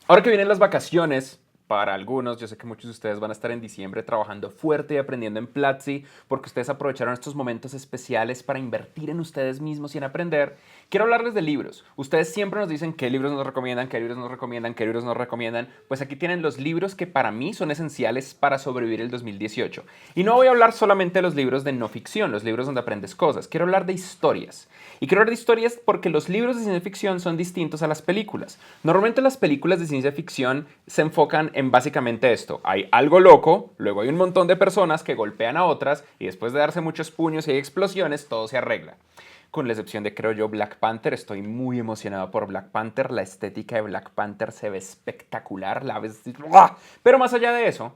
Ahora que vienen las vacaciones, para algunos, yo sé que muchos de ustedes van a estar en diciembre trabajando fuerte y aprendiendo en Platzi porque ustedes aprovecharon estos momentos especiales para invertir en ustedes mismos y en aprender. Quiero hablarles de libros. Ustedes siempre nos dicen qué libros nos recomiendan, qué libros nos recomiendan, qué libros nos recomiendan. Pues aquí tienen los libros que para mí son esenciales para sobrevivir el 2018. Y no voy a hablar solamente de los libros de no ficción, los libros donde aprendes cosas. Quiero hablar de historias. Y quiero hablar de historias porque los libros de ciencia ficción son distintos a las películas. Normalmente las películas de ciencia ficción se enfocan en básicamente esto. Hay algo loco, luego hay un montón de personas que golpean a otras y después de darse muchos puños y explosiones, todo se arregla. Con la excepción de, creo yo, Black Panther. Estoy muy emocionado por Black Panther. La estética de Black Panther se ve espectacular. La ves... ¡Ah! Pero más allá de eso,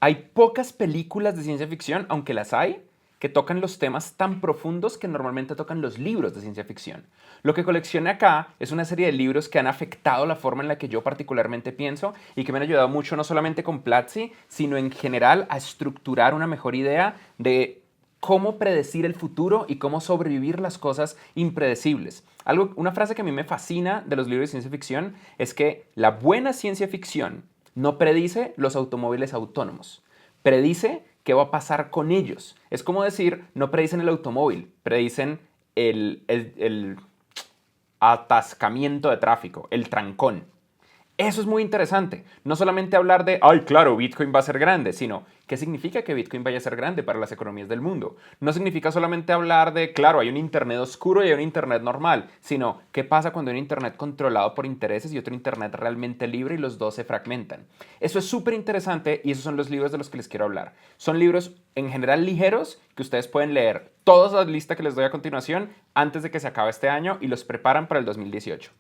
hay pocas películas de ciencia ficción, aunque las hay, que tocan los temas tan profundos que normalmente tocan los libros de ciencia ficción. Lo que coleccioné acá es una serie de libros que han afectado la forma en la que yo particularmente pienso y que me han ayudado mucho no solamente con Platzi, sino en general a estructurar una mejor idea de cómo predecir el futuro y cómo sobrevivir las cosas impredecibles. Una frase que a mí me fascina de los libros de ciencia ficción es que la buena ciencia ficción no predice los automóviles autónomos, predice qué va a pasar con ellos. Es como decir, no predicen el automóvil, predicen el atascamiento de tráfico, el trancón. Eso es muy interesante. No solamente hablar de, ay, claro, Bitcoin va a ser grande, sino qué significa que Bitcoin vaya a ser grande para las economías del mundo. No significa solamente hablar de, claro, hay un Internet oscuro y hay un Internet normal, sino qué pasa cuando hay un Internet controlado por intereses y otro Internet realmente libre y los dos se fragmentan. Eso es súper interesante y esos son los libros de los que les quiero hablar. Son libros en general ligeros que ustedes pueden leer toda la lista que les doy a continuación antes de que se acabe este año y los preparan para el 2018.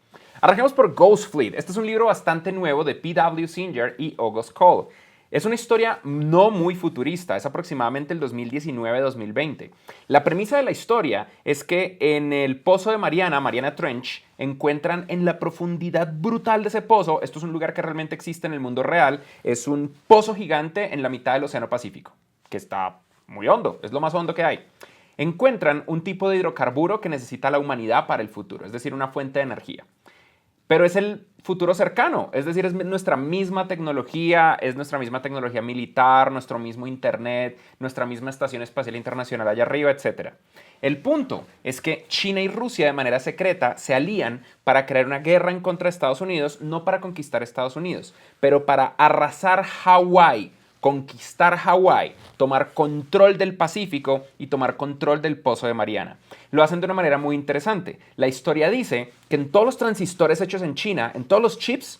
Arranquemos por Ghost Fleet. Este es un libro bastante nuevo de P.W. Singer y August Cole. Es una historia no muy futurista, es aproximadamente el 2019-2020. La premisa de la historia es que en el pozo de Mariana Trench, encuentran en la profundidad brutal de ese pozo, esto es un lugar que realmente existe en el mundo real, es un pozo gigante en la mitad del Océano Pacífico, que está muy hondo, es lo más hondo que hay. Encuentran un tipo de hidrocarburo que necesita la humanidad para el futuro, es decir, una fuente de energía. Pero es el futuro cercano, es decir, es nuestra misma tecnología militar, nuestro mismo internet, nuestra misma estación espacial internacional allá arriba, etc. El punto es que China y Rusia de manera secreta se alían para crear una guerra en contra de Estados Unidos, no para conquistar Estados Unidos, pero para arrasar Hawái, conquistar Hawái, tomar control del Pacífico y tomar control del Pozo de Mariana. Lo hacen de una manera muy interesante. La historia dice que en todos los transistores hechos en China, en todos los chips,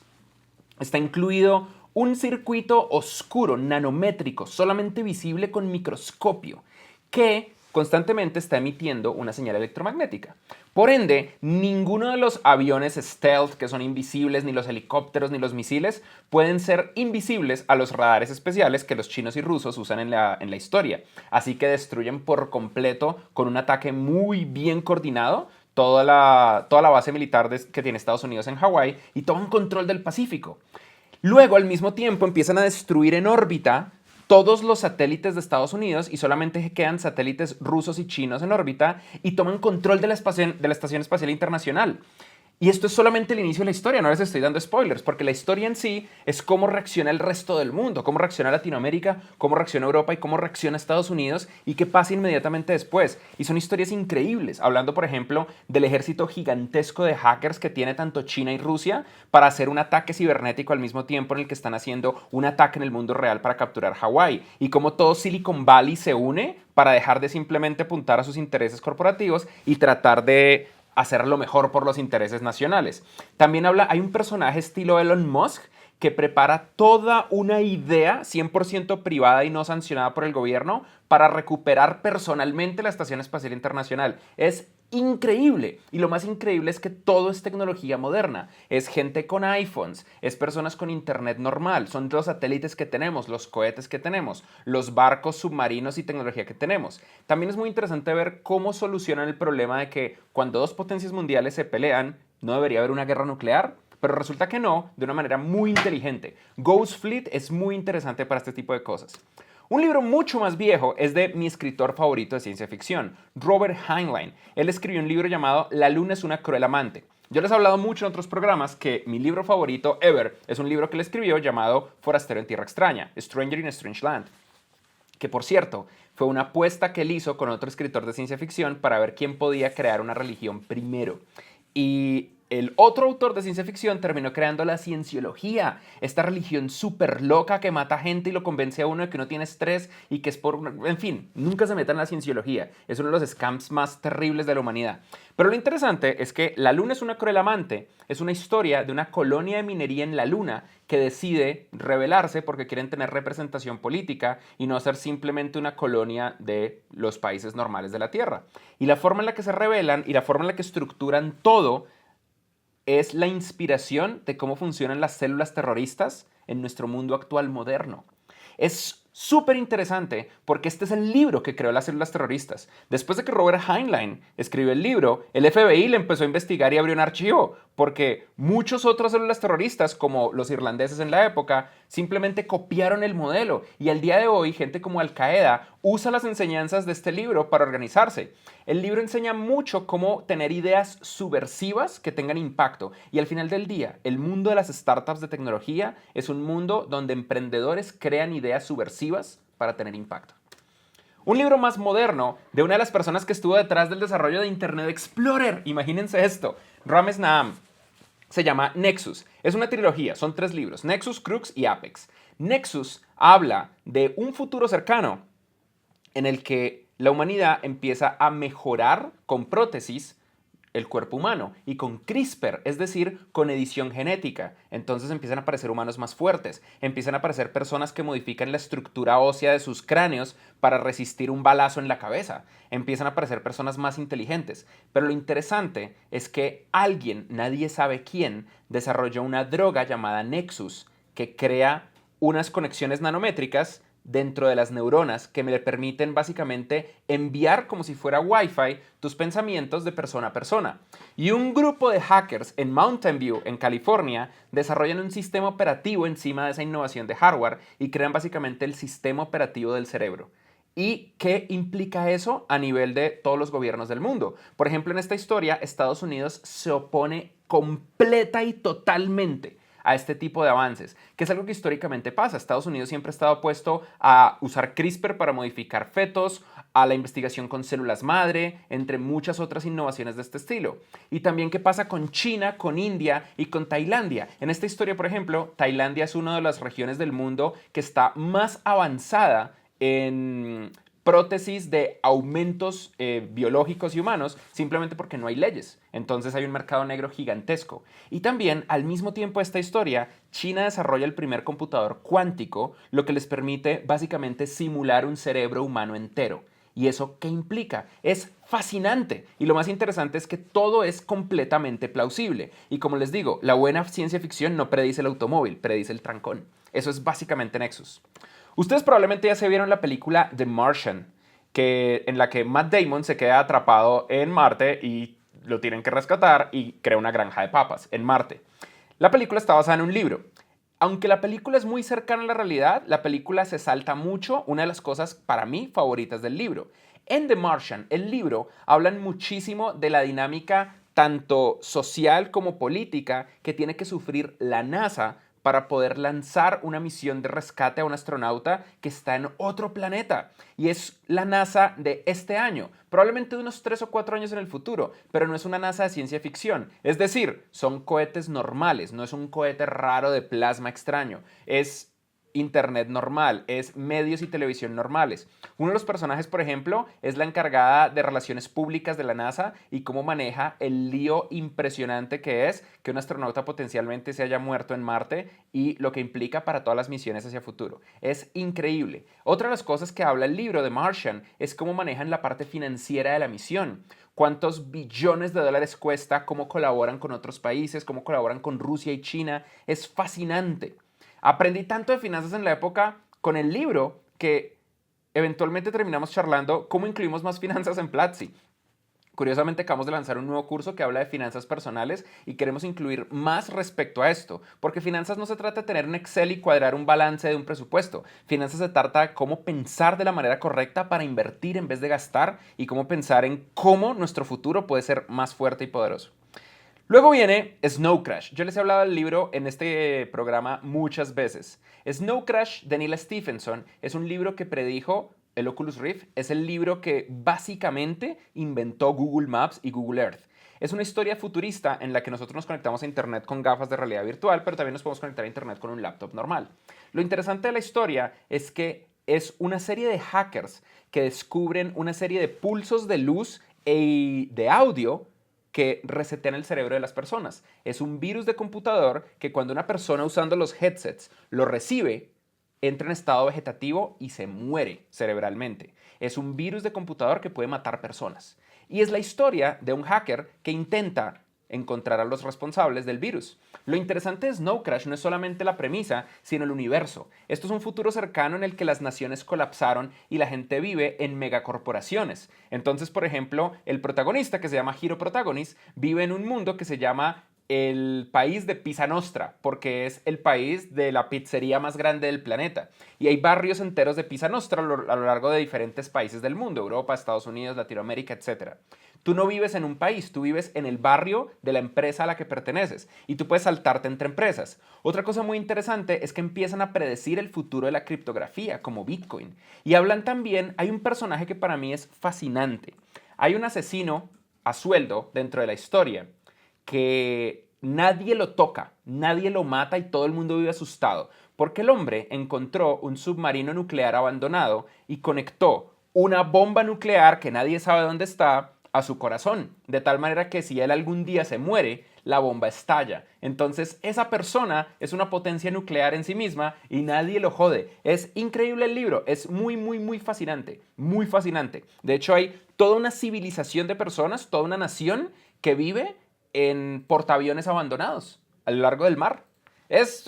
está incluido un circuito oscuro, nanométrico, solamente visible con microscopio, que constantemente está emitiendo una señal electromagnética. Por ende, ninguno de los aviones stealth, que son invisibles, ni los helicópteros, ni los misiles, pueden ser invisibles a los radares especiales que los chinos y rusos usan en la historia. Así que destruyen por completo, con un ataque muy bien coordinado, toda la base militar que tiene Estados Unidos en Hawái y toman control del Pacífico. Luego, al mismo tiempo, empiezan a destruir en órbita todos los satélites de Estados Unidos y solamente quedan satélites rusos y chinos en órbita y toman control de la Estación Espacial Internacional. Y esto es solamente el inicio de la historia, no les estoy dando spoilers, porque la historia en sí es cómo reacciona el resto del mundo, cómo reacciona Latinoamérica, cómo reacciona Europa y cómo reacciona Estados Unidos y qué pasa inmediatamente después. Y son historias increíbles, hablando por ejemplo del ejército gigantesco de hackers que tiene tanto China y Rusia para hacer un ataque cibernético al mismo tiempo en el que están haciendo un ataque en el mundo real para capturar Hawái. Y cómo todo Silicon Valley se une para dejar de simplemente apuntar a sus intereses corporativos y tratar de hacer lo mejor por los intereses nacionales. También hay un personaje estilo Elon Musk que prepara toda una idea 100% privada y no sancionada por el gobierno para recuperar personalmente la Estación Espacial Internacional. Es increíble. Y lo más increíble es que todo es tecnología moderna. Es gente con iPhones, es personas con internet normal, son los satélites que tenemos, los cohetes que tenemos, los barcos submarinos y tecnología que tenemos. También es muy interesante ver cómo solucionan el problema de que cuando dos potencias mundiales se pelean, no debería haber una guerra nuclear, pero resulta que no, de una manera muy inteligente. Ghost Fleet es muy interesante para este tipo de cosas. Un libro mucho más viejo es de mi escritor favorito de ciencia ficción, Robert Heinlein. Él escribió un libro llamado La luna es una cruel amante. Yo les he hablado mucho en otros programas que mi libro favorito ever es un libro que él escribió llamado Forastero en Tierra Extraña, Stranger in a Strange Land, que por cierto fue una apuesta que él hizo con otro escritor de ciencia ficción para ver quién podía crear una religión primero. Y el otro autor de ciencia ficción terminó creando la cienciología, esta religión súper loca que mata gente y lo convence a uno de que uno tiene estrés y que es por... En fin, nunca se metan en la cienciología. Es uno de los scams más terribles de la humanidad. Pero lo interesante es que La Luna es una cruel amante. Es una historia de una colonia de minería en la Luna que decide rebelarse porque quieren tener representación política y no ser simplemente una colonia de los países normales de la Tierra. Y la forma en la que se rebelan y la forma en la que estructuran todo es la inspiración de cómo funcionan las células terroristas en nuestro mundo actual moderno. Es súper interesante porque este es el libro que creó las células terroristas. Después de que Robert Heinlein escribió el libro, el FBI le empezó a investigar y abrió un archivo porque muchos otros células terroristas, como los irlandeses en la época, simplemente copiaron el modelo y al día de hoy gente como Al Qaeda usa las enseñanzas de este libro para organizarse. El libro enseña mucho cómo tener ideas subversivas que tengan impacto y al final del día, el mundo de las startups de tecnología es un mundo donde emprendedores crean ideas subversivas para tener impacto. Un libro más moderno de una de las personas que estuvo detrás del desarrollo de Internet Explorer, imagínense esto, Ramesh Naam, se llama Nexus. Es una trilogía, son 3 libros, Nexus, Crux y Apex. Nexus habla de un futuro cercano en el que la humanidad empieza a mejorar con prótesis el cuerpo humano y con CRISPR, es decir, con edición genética. Entonces empiezan a aparecer humanos más fuertes, empiezan a aparecer personas que modifican la estructura ósea de sus cráneos para resistir un balazo en la cabeza, empiezan a aparecer personas más inteligentes. Pero lo interesante es que alguien, nadie sabe quién, desarrolló una droga llamada Nexus que crea unas conexiones nanométricas dentro de las neuronas que me le permiten básicamente enviar como si fuera Wi-Fi tus pensamientos de persona a persona. Y un grupo de hackers en Mountain View, en California, desarrollan un sistema operativo encima de esa innovación de hardware y crean básicamente el sistema operativo del cerebro. ¿Y qué implica eso a nivel de todos los gobiernos del mundo? Por ejemplo, en esta historia, Estados Unidos se opone completa y totalmente a este tipo de avances, que es algo que históricamente pasa. Estados Unidos siempre ha estado opuesto a usar CRISPR para modificar fetos, a la investigación con células madre, entre muchas otras innovaciones de este estilo. Y también qué pasa con China, con India y con Tailandia. En esta historia, por ejemplo, Tailandia es una de las regiones del mundo que está más avanzada en prótesis de aumentos biológicos y humanos simplemente porque no hay leyes. Entonces hay un mercado negro gigantesco. Y también, al mismo tiempo de esta historia, China desarrolla el primer computador cuántico, lo que les permite básicamente simular un cerebro humano entero. ¿Y eso qué implica? Es fascinante. Y lo más interesante es que todo es completamente plausible. Y como les digo, la buena ciencia ficción no predice el automóvil, predice el trancón. Eso es básicamente Nexus. Ustedes probablemente ya se vieron la película The Martian, en la que Matt Damon se queda atrapado en Marte y lo tienen que rescatar y crea una granja de papas en Marte. La película está basada en un libro. Aunque la película es muy cercana a la realidad, la película se salta mucho una de las cosas para mí favoritas del libro. En The Martian, el libro, hablan muchísimo de la dinámica tanto social como política que tiene que sufrir la NASA para poder lanzar una misión de rescate a un astronauta que está en otro planeta. Y es la NASA de este año, probablemente de unos 3 o 4 años en el futuro, pero no es una NASA de ciencia ficción. Es decir, son cohetes normales, no es un cohete raro de plasma extraño. Es internet normal, es medios y televisión normales. Uno de los personajes, por ejemplo, es la encargada de relaciones públicas de la NASA y cómo maneja el lío impresionante que es que un astronauta potencialmente se haya muerto en Marte y lo que implica para todas las misiones hacia futuro. Es increíble. Otra de las cosas que habla el libro de Martian es cómo manejan la parte financiera de la misión. Cuántos billones de dólares cuesta, cómo colaboran con otros países, cómo colaboran con Rusia y China. Es fascinante. Aprendí tanto de finanzas en la época con el libro que eventualmente terminamos charlando cómo incluimos más finanzas en Platzi. Curiosamente acabamos de lanzar un nuevo curso que habla de finanzas personales y queremos incluir más respecto a esto, porque finanzas no se trata de tener un Excel y cuadrar un balance de un presupuesto. Finanzas se trata de cómo pensar de la manera correcta para invertir en vez de gastar y cómo pensar en cómo nuestro futuro puede ser más fuerte y poderoso. Luego viene Snow Crash. Yo les he hablado del libro en este programa muchas veces. Snow Crash de Neil Stephenson es un libro que predijo el Oculus Rift. Es el libro que básicamente inventó Google Maps y Google Earth. Es una historia futurista en la que nosotros nos conectamos a Internet con gafas de realidad virtual, pero también nos podemos conectar a Internet con un laptop normal. Lo interesante de la historia es que es una serie de hackers que descubren una serie de pulsos de luz y de audio que resetean el cerebro de las personas. Es un virus de computador que cuando una persona usando los headsets lo recibe, entra en estado vegetativo y se muere cerebralmente. Es un virus de computador que puede matar personas. Y es la historia de un hacker que intenta encontrar a los responsables del virus. Lo interesante de Snow Crash no es solamente la premisa, sino el universo. Esto es un futuro cercano en el que las naciones colapsaron y la gente vive en megacorporaciones. Entonces, por ejemplo, el protagonista, que se llama Hero Protagonist, vive en un mundo que se llama el país de Pizza Nostra, porque es el país de la pizzería más grande del planeta. Y hay barrios enteros de Pizza Nostra a lo largo de diferentes países del mundo, Europa, Estados Unidos, Latinoamérica, etc. Tú no vives en un país, tú vives en el barrio de la empresa a la que perteneces y tú puedes saltarte entre empresas. Otra cosa muy interesante es que empiezan a predecir el futuro de la criptografía, como Bitcoin. Y hablan también, hay un personaje que para mí es fascinante. Hay un asesino a sueldo dentro de la historia que nadie lo toca, nadie lo mata y todo el mundo vive asustado, porque el hombre encontró un submarino nuclear abandonado y conectó una bomba nuclear que nadie sabe dónde está a su corazón, de tal manera que si él algún día se muere, la bomba estalla. Entonces esa persona es una potencia nuclear en sí misma y nadie lo jode. Es increíble el libro, es muy, muy, muy fascinante, muy fascinante. De hecho hay toda una civilización de personas, toda una nación que vive en portaaviones abandonados a lo largo del mar. Es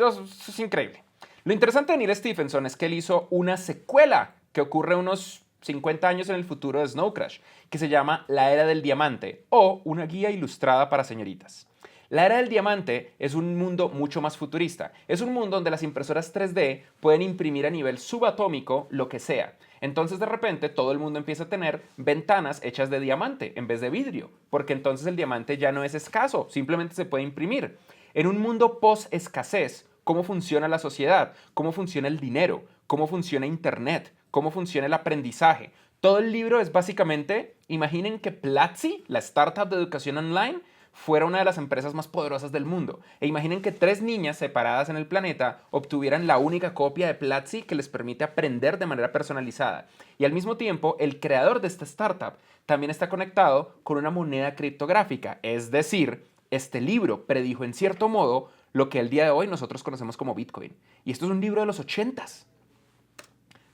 increíble. Lo interesante de Neil Stephenson es que él hizo una secuela que ocurre unos 50 años en el futuro de Snow Crash, que se llama La Era del Diamante o una guía ilustrada para señoritas. La Era del Diamante es un mundo mucho más futurista. Es un mundo donde las impresoras 3D pueden imprimir a nivel subatómico lo que sea. Entonces de repente todo el mundo empieza a tener ventanas hechas de diamante en vez de vidrio, porque entonces el diamante ya no es escaso, simplemente se puede imprimir. En un mundo post-escasez, ¿cómo funciona la sociedad? ¿Cómo funciona el dinero? ¿Cómo funciona Internet? ¿Cómo funciona el aprendizaje? Todo el libro es básicamente, imaginen que Platzi, la startup de educación online, fuera una de las empresas más poderosas del mundo. E imaginen que 3 niñas separadas en el planeta obtuvieran la única copia de Platzi que les permite aprender de manera personalizada. Y al mismo tiempo, el creador de esta startup también está conectado con una moneda criptográfica. Es decir, este libro predijo en cierto modo lo que el día de hoy nosotros conocemos como Bitcoin. Y esto es un libro de los 80s.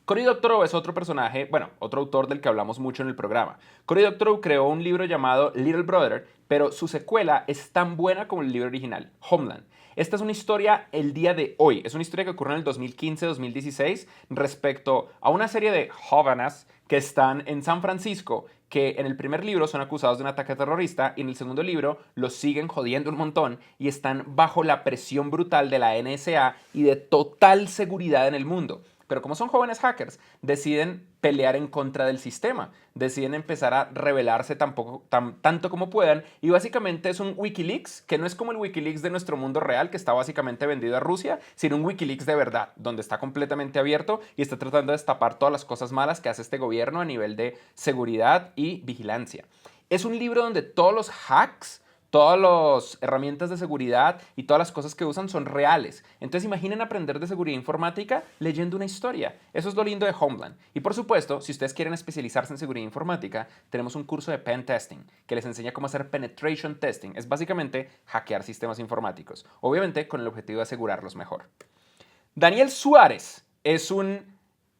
Cory Doctorow es otro personaje, bueno, otro autor del que hablamos mucho en el programa. Cory Doctorow creó un libro llamado Little Brother, pero su secuela es tan buena como el libro original, Homeland. Esta es una historia el día de hoy, es una historia que ocurre en el 2015-2016 respecto a una serie de jóvenes que están en San Francisco, que en el primer libro son acusados de un ataque terrorista y en el segundo libro los siguen jodiendo un montón y están bajo la presión brutal de la NSA y de total seguridad en el mundo. Pero como son jóvenes hackers, deciden pelear en contra del sistema, deciden empezar a rebelarse tanto como puedan y básicamente es un Wikileaks que no es como el Wikileaks de nuestro mundo real que está básicamente vendido a Rusia, sino un Wikileaks de verdad, donde está completamente abierto y está tratando de destapar todas las cosas malas que hace este gobierno a nivel de seguridad y vigilancia. Es un libro donde todos los hacks, todas las herramientas de seguridad y todas las cosas que usan son reales. Entonces imaginen aprender de seguridad informática leyendo una historia. Eso es lo lindo de Homeland. Y por supuesto, si ustedes quieren especializarse en seguridad informática, tenemos un curso de pen testing que les enseña cómo hacer penetration testing. Es básicamente hackear sistemas informáticos, obviamente con el objetivo de asegurarlos mejor. Daniel Suárez es un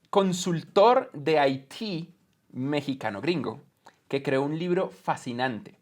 consultor de IT mexicano gringo que creó un libro fascinante.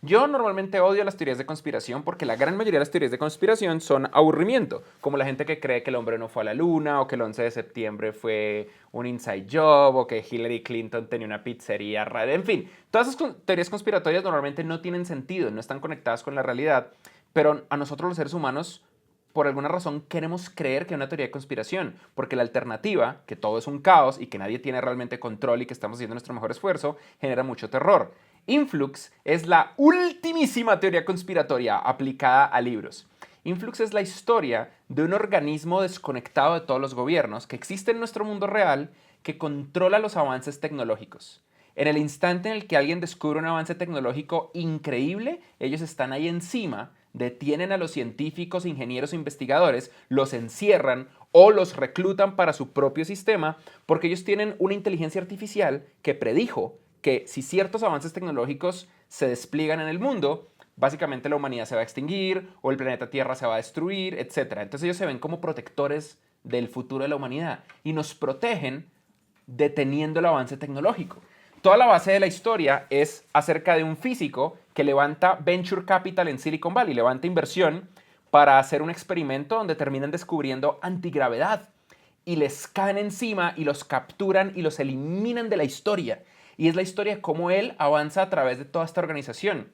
Yo normalmente odio las teorías de conspiración porque la gran mayoría de las teorías de conspiración son aburrimiento, como la gente que cree que el hombre no fue a la luna o que el 11 de septiembre fue un inside job o que Hillary Clinton tenía una pizzería rara. En fin, todas esas teorías conspiratorias normalmente no tienen sentido, no están conectadas con la realidad, pero a nosotros los seres humanos por alguna razón queremos creer que es una teoría de conspiración, porque la alternativa, que todo es un caos y que nadie tiene realmente control y que estamos haciendo nuestro mejor esfuerzo, genera mucho terror. Influx es la ultimísima teoría conspiratoria aplicada a libros. Influx es la historia de un organismo desconectado de todos los gobiernos que existe en nuestro mundo real que controla los avances tecnológicos. En el instante en el que alguien descubre un avance tecnológico increíble, ellos están ahí encima, detienen a los científicos, ingenieros e investigadores, los encierran o los reclutan para su propio sistema porque ellos tienen una inteligencia artificial que predijo que si ciertos avances tecnológicos se despliegan en el mundo, básicamente la humanidad se va a extinguir o el planeta Tierra se va a destruir, etc. Entonces ellos se ven como protectores del futuro de la humanidad y nos protegen deteniendo el avance tecnológico. Toda la base de la historia es acerca de un físico que levanta venture capital en Silicon Valley, levanta inversión para hacer un experimento donde terminan descubriendo antigravedad y les caen encima y los capturan y los eliminan de la historia. Y es la historia de cómo él avanza a través de toda esta organización.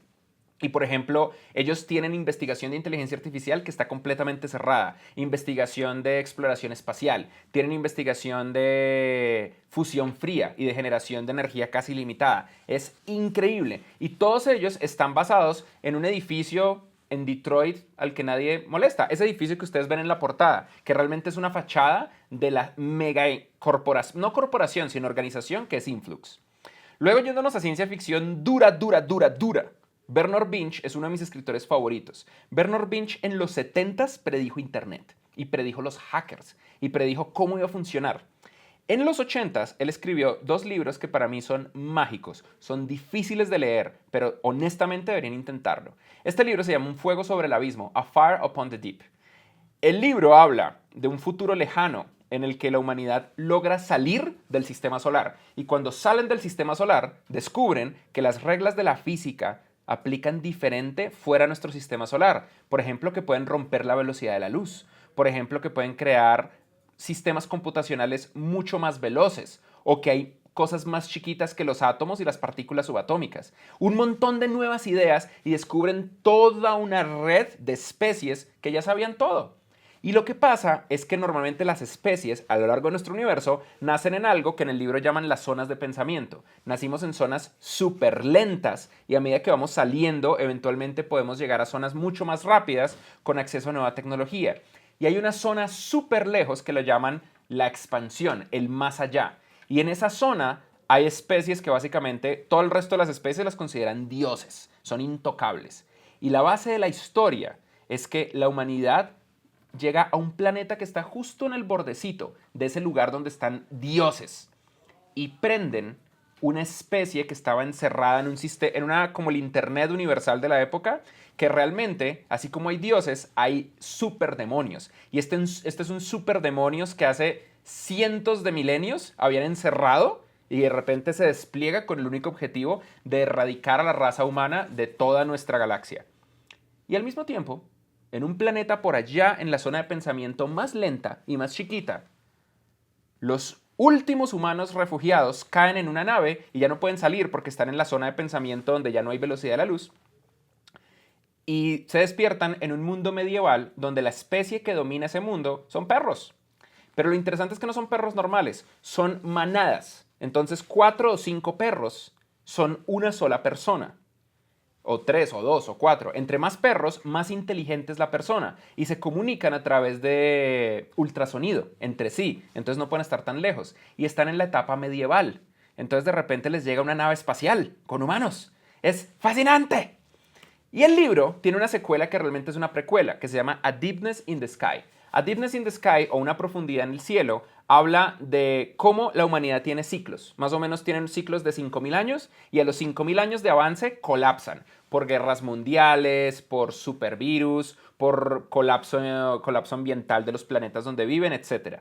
Y por ejemplo, ellos tienen investigación de inteligencia artificial que está completamente cerrada, investigación de exploración espacial, tienen investigación de fusión fría y de generación de energía casi ilimitada. Es increíble. Y todos ellos están basados en un edificio en Detroit al que nadie molesta. Ese edificio que ustedes ven en la portada, que realmente es una fachada de la mega corporación, no corporación, sino organización que es Influx. Luego, yéndonos a ciencia ficción dura. Bernard Winch es uno de mis escritores favoritos. Bernard Winch en los 70s predijo Internet y predijo los hackers y predijo cómo iba a funcionar. En los 80s él escribió 2 libros que para mí son mágicos, son difíciles de leer, pero honestamente deberían intentarlo. Este libro se llama Un fuego sobre el abismo, A Fire Upon the Deep. El libro habla de un futuro lejano en el que la humanidad logra salir del sistema solar y cuando salen del sistema solar descubren que las reglas de la física aplican diferente fuera de nuestro sistema solar. Por ejemplo, que pueden romper la velocidad de la luz. Por ejemplo, que pueden crear sistemas computacionales mucho más veloces. O que hay cosas más chiquitas que los átomos y las partículas subatómicas. Un montón de nuevas ideas y descubren toda una red de especies que ya sabían todo. Y lo que pasa es que normalmente las especies a lo largo de nuestro universo nacen en algo que en el libro llaman las zonas de pensamiento. Nacimos en zonas súper lentas y a medida que vamos saliendo, eventualmente podemos llegar a zonas mucho más rápidas con acceso a nueva tecnología. Y hay una zona súper lejos que lo llaman la expansión, el más allá. Y en esa zona hay especies que básicamente todo el resto de las especies las consideran dioses, son intocables. Y la base de la historia es que la humanidad llega a un planeta que está justo en el bordecito de ese lugar donde están dioses y prenden una especie que estaba encerrada en un sistema, en una como el internet universal de la época, que realmente, así como hay dioses, hay superdemonios. Y este es un superdemonios que hace cientos de milenios habían encerrado y de repente se despliega con el único objetivo de erradicar a la raza humana de toda nuestra galaxia. Y al mismo tiempo, en un planeta por allá en la zona de pensamiento más lenta y más chiquita, los últimos humanos refugiados caen en una nave y ya no pueden salir porque están en la zona de pensamiento donde ya no hay velocidad de la luz y se despiertan en un mundo medieval donde la especie que domina ese mundo son perros. Pero lo interesante es que no son perros normales, son manadas. Entonces 4 o 5 perros son una sola persona. O 3, o 2, o 4. Entre más perros, más inteligente es la persona. Y se comunican a través de ultrasonido entre sí. Entonces no pueden estar tan lejos. Y están en la etapa medieval. Entonces de repente les llega una nave espacial con humanos. ¡Es fascinante! Y el libro tiene una secuela que realmente es una precuela, que se llama A Deepness in the Sky. A Deepness in the Sky, o Una profundidad en el cielo, habla de cómo la humanidad tiene ciclos. Más o menos tienen ciclos de 5.000 años y a los 5.000 años de avance colapsan por guerras mundiales, por supervirus, por colapso ambiental de los planetas donde viven, etc.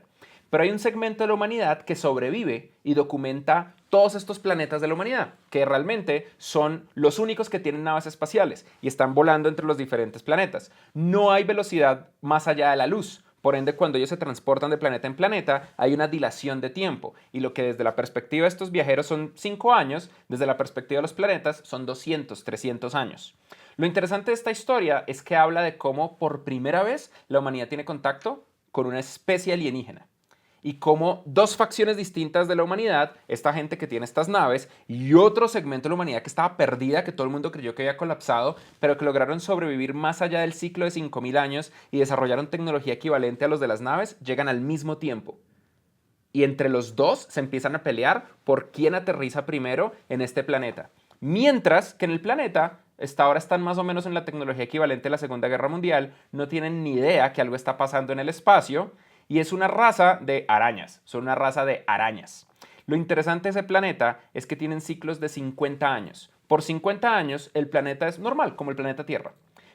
Pero hay un segmento de la humanidad que sobrevive y documenta todos estos planetas de la humanidad, que realmente son los únicos que tienen naves espaciales y están volando entre los diferentes planetas. No hay velocidad más allá de la luz. Por ende, cuando ellos se transportan de planeta en planeta, hay una dilación de tiempo. Y lo que desde la perspectiva de estos viajeros son 5 años, desde la perspectiva de los planetas son 200, 300 años. Lo interesante de esta historia es que habla de cómo por primera vez la humanidad tiene contacto con una especie alienígena. y cómo dos facciones distintas de la humanidad, esta gente que tiene estas naves y otro segmento de la humanidad que estaba perdida, que todo el mundo creyó que había colapsado, pero que lograron sobrevivir más allá del ciclo de 5000 años y desarrollaron tecnología equivalente a los de las naves, llegan al mismo tiempo. Y entre los dos se empiezan a pelear por quién aterriza primero en este planeta. Mientras que en el planeta, ahora están más o menos en la tecnología equivalente a la Segunda Guerra Mundial, no tienen ni idea que algo está pasando en el espacio, y es una raza de arañas, son una raza de arañas. Lo interesante de ese planeta es que tienen ciclos de 50 años. Por 50 años el planeta es normal, como el planeta Tierra.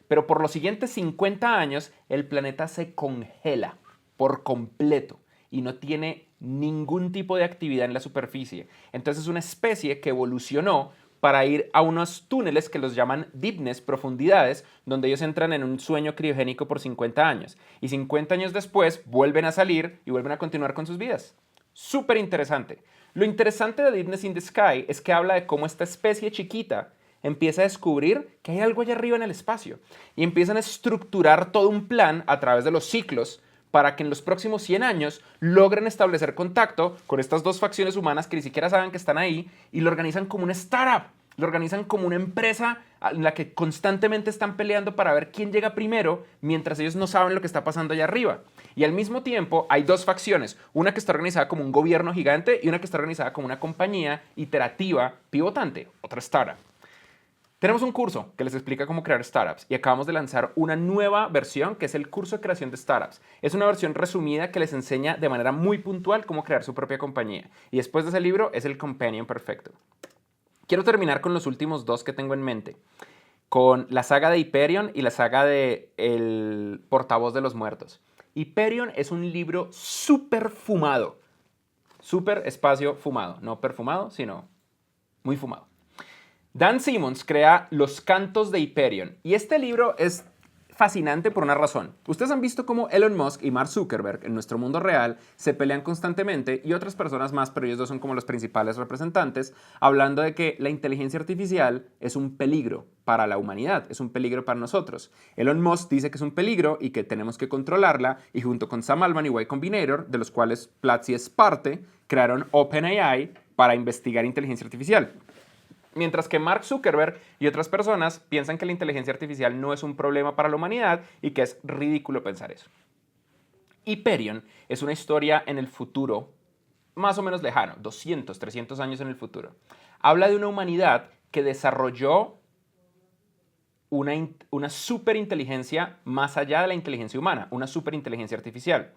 Pero por los siguientes 50 años el planeta se congela por completo y no tiene ningún tipo de actividad en la superficie. Entonces es una especie que evolucionó para ir a unos túneles que los llaman deepness, profundidades, donde ellos entran en un sueño criogénico por 50 años. Y 50 años después vuelven a salir y vuelven a continuar con sus vidas. Súper interesante. Lo interesante de Deepness in the Sky es que habla de cómo esta especie chiquita empieza a descubrir que hay algo allá arriba en el espacio. Y empiezan a estructurar todo un plan a través de los ciclos para que en los próximos 100 años logren establecer contacto con estas dos facciones humanas que ni siquiera saben que están ahí y lo organizan como una startup, lo organizan como una empresa en la que constantemente están peleando para ver quién llega primero mientras ellos no saben lo que está pasando allá arriba. Y al mismo tiempo hay dos facciones, una que está organizada como un gobierno gigante y una que está organizada como una compañía iterativa pivotante, otra startup. Tenemos un curso que les explica cómo crear startups y acabamos de lanzar una nueva versión que es el curso de creación de startups. Es una versión resumida que les enseña de manera muy puntual cómo crear su propia compañía. Y después de ese libro es el companion perfecto. Quiero terminar con los últimos dos que tengo en mente. Con la saga de Hyperion y la saga de El portavoz de los muertos. Hyperion es un libro súper fumado. Súper espacio fumado. No perfumado, sino muy fumado. Dan Simmons crea Los Cantos de Hyperion y este libro es fascinante por una razón. Ustedes han visto cómo Elon Musk y Mark Zuckerberg en nuestro mundo real se pelean constantemente y otras personas más, pero ellos dos son como los principales representantes, hablando de que la inteligencia artificial es un peligro para la humanidad, es un peligro para nosotros. Elon Musk dice que es un peligro y que tenemos que controlarla y junto con Sam Altman y Y Combinator, de los cuales Platzi es parte, crearon OpenAI para investigar inteligencia artificial. Mientras que Mark Zuckerberg y otras personas piensan que la inteligencia artificial no es un problema para la humanidad y que es ridículo pensar eso. Hyperion es una historia en el futuro, más o menos lejano, 200, 300 años en el futuro. Habla de una humanidad que desarrolló una superinteligencia más allá de la inteligencia humana, una superinteligencia artificial.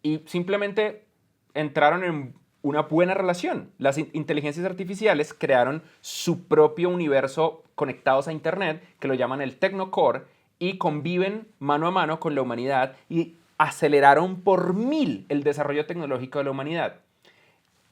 Y simplemente entraron en una buena relación. Las inteligencias artificiales crearon su propio universo conectados a Internet, que lo llaman el Technocore, y conviven mano a mano con la humanidad y aceleraron por 1000 el desarrollo tecnológico de la humanidad.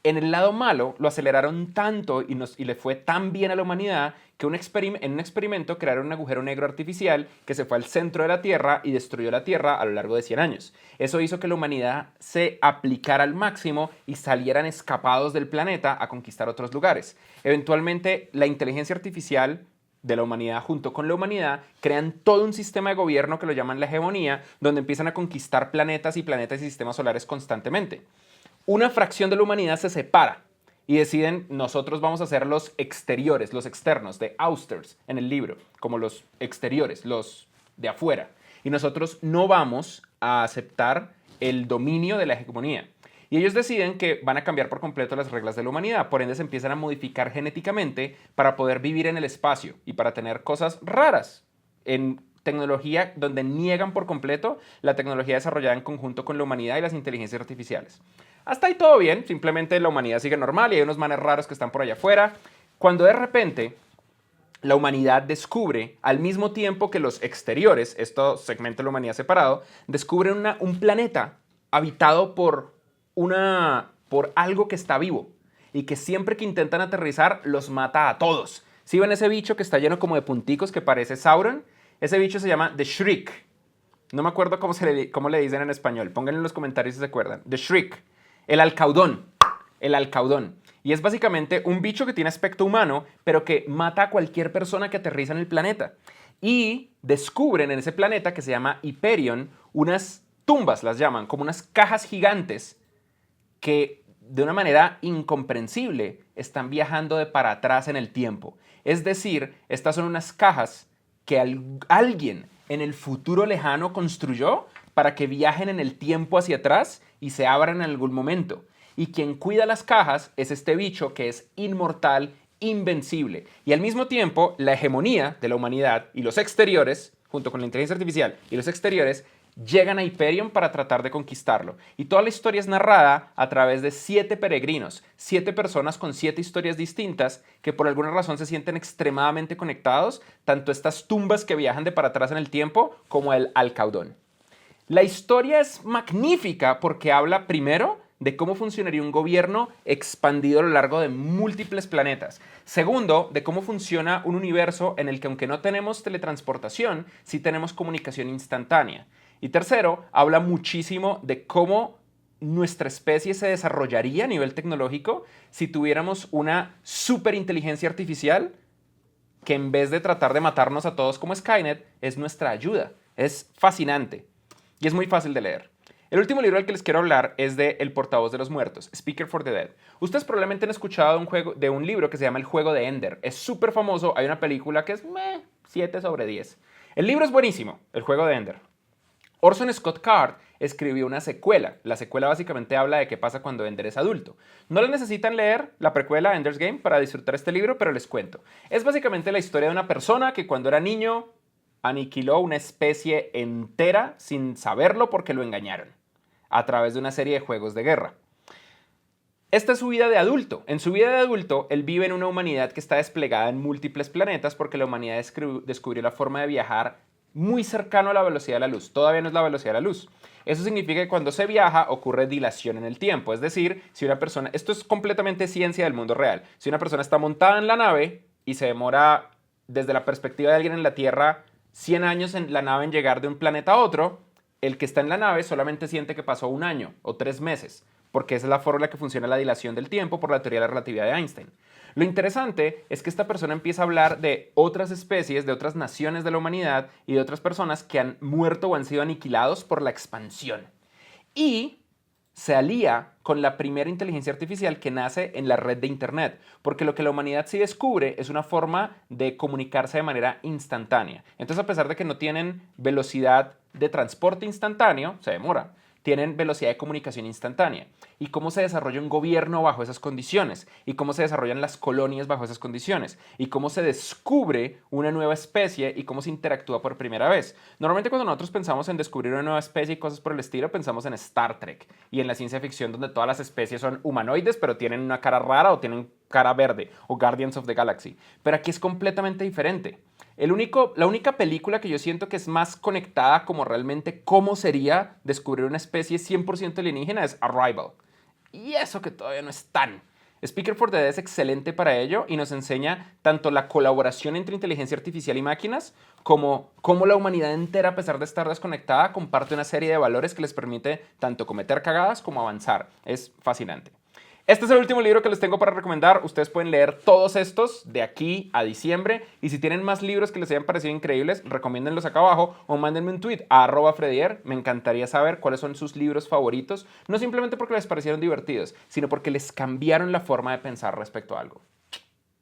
En el lado malo, lo aceleraron tanto y le fue tan bien a la humanidad que en un experimento crearon un agujero negro artificial que se fue al centro de la Tierra y destruyó la Tierra a lo largo de 100 años. Eso hizo que la humanidad se aplicara al máximo y salieran escapados del planeta a conquistar otros lugares. Eventualmente, la inteligencia artificial de la humanidad junto con la humanidad crean todo un sistema de gobierno que lo llaman la hegemonía, donde empiezan a conquistar planetas y sistemas solares constantemente. Una fracción de la humanidad se separa y deciden, nosotros vamos a ser los exteriores, los externos, de Austers en el libro, como los exteriores, los de afuera. Y nosotros no vamos a aceptar el dominio de la hegemonía. Y ellos deciden que van a cambiar por completo las reglas de la humanidad, por ende se empiezan a modificar genéticamente para poder vivir en el espacio y para tener cosas raras en tecnología donde niegan por completo la tecnología desarrollada en conjunto con la humanidad y las inteligencias artificiales. Hasta ahí todo bien, simplemente la humanidad sigue normal y hay unos manes raros que están por allá afuera. Cuando de repente la humanidad descubre, al mismo tiempo que los exteriores, esto segmento de la humanidad separado, descubren un planeta habitado por algo que está vivo y que siempre que intentan aterrizar los mata a todos. ¿Sí ven ese bicho que está lleno como de punticos que parece Sauron? Ese bicho se llama The Shriek. No me acuerdo cómo le dicen en español. Pónganlo en los comentarios si se acuerdan. The Shriek. El alcaudón. El alcaudón. Y es básicamente un bicho que tiene aspecto humano, pero que mata a cualquier persona que aterriza en el planeta. Y descubren en ese planeta que se llama Hyperion unas tumbas las llaman, como unas cajas gigantes que de una manera incomprensible están viajando de para atrás en el tiempo. Es decir, estas son unas cajas que alguien en el futuro lejano construyó para que viajen en el tiempo hacia atrás y se abran en algún momento. Y quien cuida las cajas es este bicho que es inmortal, invencible. Y al mismo tiempo, la hegemonía de la humanidad y los exteriores, junto con la inteligencia artificial y los exteriores, llegan a Hyperion para tratar de conquistarlo. Y toda la historia es narrada a través de 7 peregrinos, 7 personas con 7 historias distintas que por alguna razón se sienten extremadamente conectados, tanto estas tumbas que viajan de para atrás en el tiempo como el Alcaudón. La historia es magnífica porque habla primero de cómo funcionaría un gobierno expandido a lo largo de múltiples planetas. Segundo, de cómo funciona un universo en el que aunque no tenemos teletransportación, sí tenemos comunicación instantánea. Y tercero, habla muchísimo de cómo nuestra especie se desarrollaría a nivel tecnológico si tuviéramos una superinteligencia artificial que en vez de tratar de matarnos a todos como Skynet, es nuestra ayuda. Es fascinante y es muy fácil de leer. El último libro del que les quiero hablar es de El portavoz de los muertos, Speaker for the Dead. Ustedes probablemente han escuchado de un libro que se llama El juego de Ender. Es súper famoso, hay una película que es 7 sobre 10. El libro es buenísimo, El juego de Ender. Orson Scott Card escribió una secuela. La secuela básicamente habla de qué pasa cuando Ender es adulto. No le necesitan leer la precuela Ender's Game para disfrutar este libro, pero les cuento. Es básicamente la historia de una persona que cuando era niño aniquiló una especie entera sin saberlo porque lo engañaron a través de una serie de juegos de guerra. Esta es su vida de adulto. En su vida de adulto, él vive en una humanidad que está desplegada en múltiples planetas porque la humanidad descubrió la forma de viajar muy cercano a la velocidad de la luz. Todavía no es la velocidad de la luz. Eso significa que cuando se viaja ocurre dilación en el tiempo. Es decir, si una persona... Esto es completamente ciencia del mundo real. Si una persona está montada en la nave y se demora, desde la perspectiva de alguien en la Tierra, 100 años en la nave en llegar de un planeta a otro, el que está en la nave solamente siente que pasó 1 año o 3 meses, porque esa es la forma en la que funciona la dilación del tiempo por la teoría de la relatividad de Einstein. Lo interesante es que esta persona empieza a hablar de otras especies, de otras naciones de la humanidad y de otras personas que han muerto o han sido aniquilados por la expansión. Y se alía con la primera inteligencia artificial que nace en la red de Internet, porque lo que la humanidad sí descubre es una forma de comunicarse de manera instantánea. Entonces, a pesar de que no tienen velocidad de transporte instantáneo, se demora, tienen velocidad de comunicación instantánea. Y cómo se desarrolla un gobierno bajo esas condiciones, y cómo se desarrollan las colonias bajo esas condiciones, y cómo se descubre una nueva especie y cómo se interactúa por primera vez. Normalmente cuando nosotros pensamos en descubrir una nueva especie y cosas por el estilo, pensamos en Star Trek y en la ciencia ficción donde todas las especies son humanoides, pero tienen una cara rara o tienen cara verde, o Guardians of the Galaxy. Pero aquí es completamente diferente. La única película que yo siento que es más conectada como realmente cómo sería descubrir una especie 100% alienígena es Arrival. Y eso que todavía no es tan. Speaker for the Dead es excelente para ello y nos enseña tanto la colaboración entre inteligencia artificial y máquinas como cómo la humanidad entera, a pesar de estar desconectada, comparte una serie de valores que les permite tanto cometer cagadas como avanzar. Es fascinante. Este es el último libro que les tengo para recomendar. Ustedes pueden leer todos estos de aquí a diciembre. Y si tienen más libros que les hayan parecido increíbles, recomiéndenlos acá abajo o mándenme un tweet a @fredier. Me encantaría saber cuáles son sus libros favoritos. No simplemente porque les parecieron divertidos, sino porque les cambiaron la forma de pensar respecto a algo.